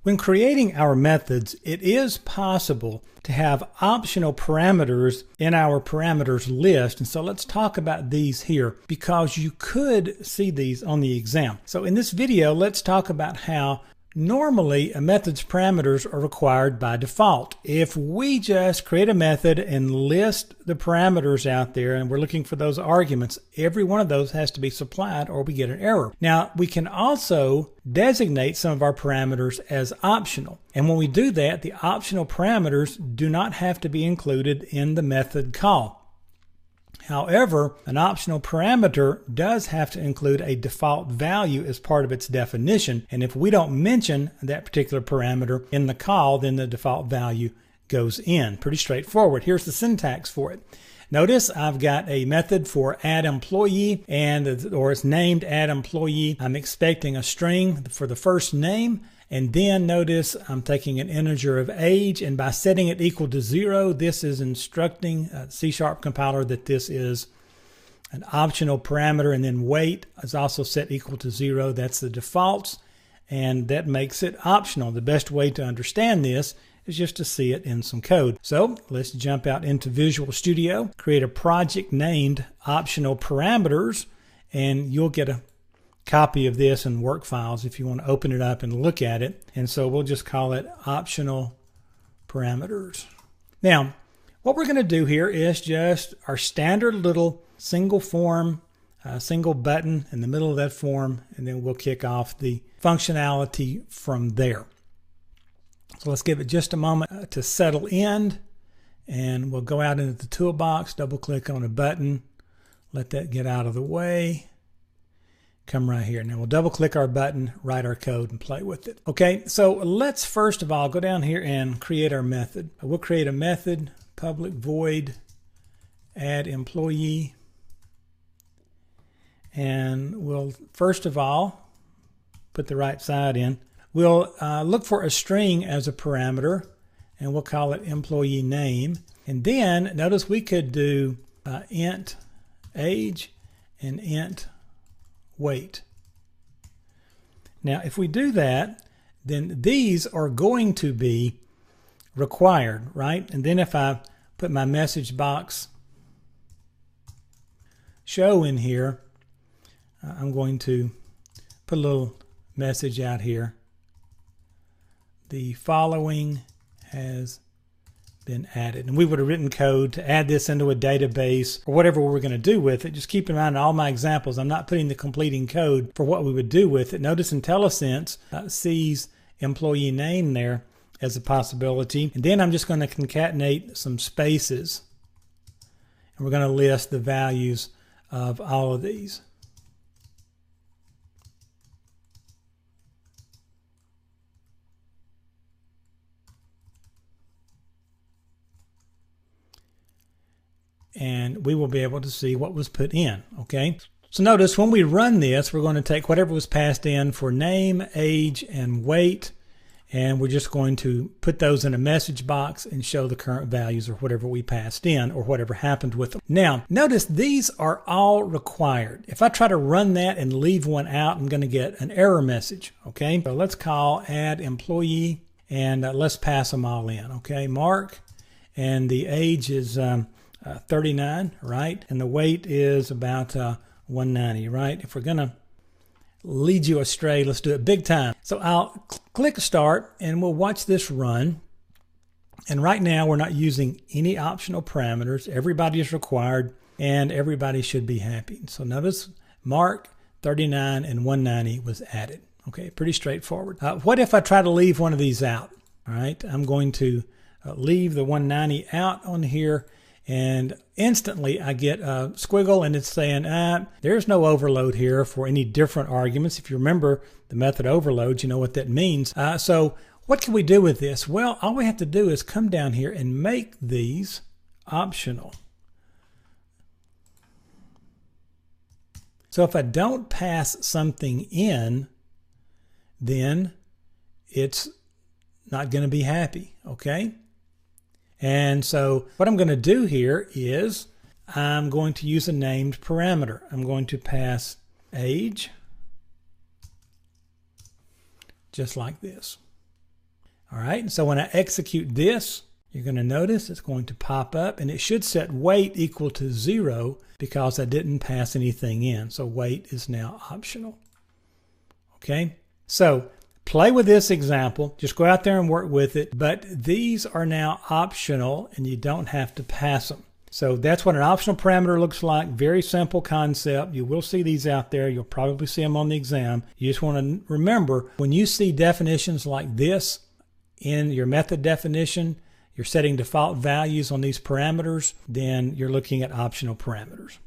When creating our methods, it is possible to have optional parameters in our parameters list. And so let's talk about these here because you could see these on the exam. So in this video, let's talk about how normally a method's parameters are required by default. If we just create a method and list the parameters out there and we're looking for those arguments, every one of those has to be supplied or we get an error. Now, we can also designate some of our parameters as optional. And when we do that, the optional parameters do not have to be included in the method call. However, an optional parameter does have to include a default value as part of its definition. And if we don't mention that particular parameter in the call, then the default value goes in. Pretty straightforward. Here's the syntax for it. Notice I've got a method for add employee or it's named add employee. I'm expecting a string for the first name. And then notice I'm taking an integer of age, and by setting it equal to 0, this is instructing C# compiler that this is an optional parameter, and then weight is also set equal to 0. That's the defaults, and that makes it optional. The best way to understand this is just to see it in some code. So let's jump out into Visual Studio, create a project named optional parameters, and you'll get a copy of this in work files if you want to open it up and look at it. And so we'll just call it optional parameters. Now, what we're going to do here is just our standard little single form, single button in the middle of that form, and then we'll kick off the functionality from there. So let's give it just a moment to settle in, and we'll go out into the toolbox, double click on a button, let that get out of the way. Come right here. Now we'll double click our button, write our code, and play with it. Okay, so let's first of all go down here and create our method. We'll create a method, public void add employee. And we'll first of all put the right side in. We'll look for a string as a parameter, and we'll call it employee name. And then notice we could do int age and int weight. Now, if we do that, then these are going to be required, right? And then if I put my message box show in here, I'm going to put a little message out here. The following has been added. And we would have written code to add this into a database or whatever we're going to do with it. Just keep in mind in all my examples, I'm not putting the completing code for what we would do with it. Notice IntelliSense sees employee name there as a possibility. And then I'm just going to concatenate some spaces. And we're going to list the values of all of these. And we will be able to see what was put in, okay? So notice when we run this, we're going to take whatever was passed in for name, age, and weight, and we're just going to put those in a message box and show the current values or whatever we passed in or whatever happened with them. Now, notice these are all required. If I try to run that and leave one out, I'm going to get an error message, okay? So let's call add employee, and let's pass them all in, okay? Mark, and the age is 39, right? And the weight is about 190, right? If we're going to lead you astray, let's do it big time. So I'll click start and we'll watch this run. And right now we're not using any optional parameters. Everybody is required and everybody should be happy. So notice Mark, 39 and 190 was added. Okay, pretty straightforward. What if I try to leave one of these out? All right, I'm going to leave the 190 out on here. And instantly I get a squiggle and it's saying, there's no overload here for any different arguments. If you remember the method overload, you know what that means. So what can we do with this? Well, all we have to do is come down here and make these optional. So if I don't pass something in, then it's not going to be happy, okay? And so what I'm going to do here is I'm going to use a named parameter. I'm going to pass age, just like this. All right, and so when I execute this, you're going to notice it's going to pop up, and it should set weight equal to 0 because I didn't pass anything in. So weight is now optional. Okay, so play with this example. Just go out there and work with it, but these are now optional and you don't have to pass them. So that's what an optional parameter looks like. Very simple concept. You will see these out there. You'll probably see them on the exam. You just want to remember, when you see definitions like this in your method definition, you're setting default values on these parameters, then you're looking at optional parameters.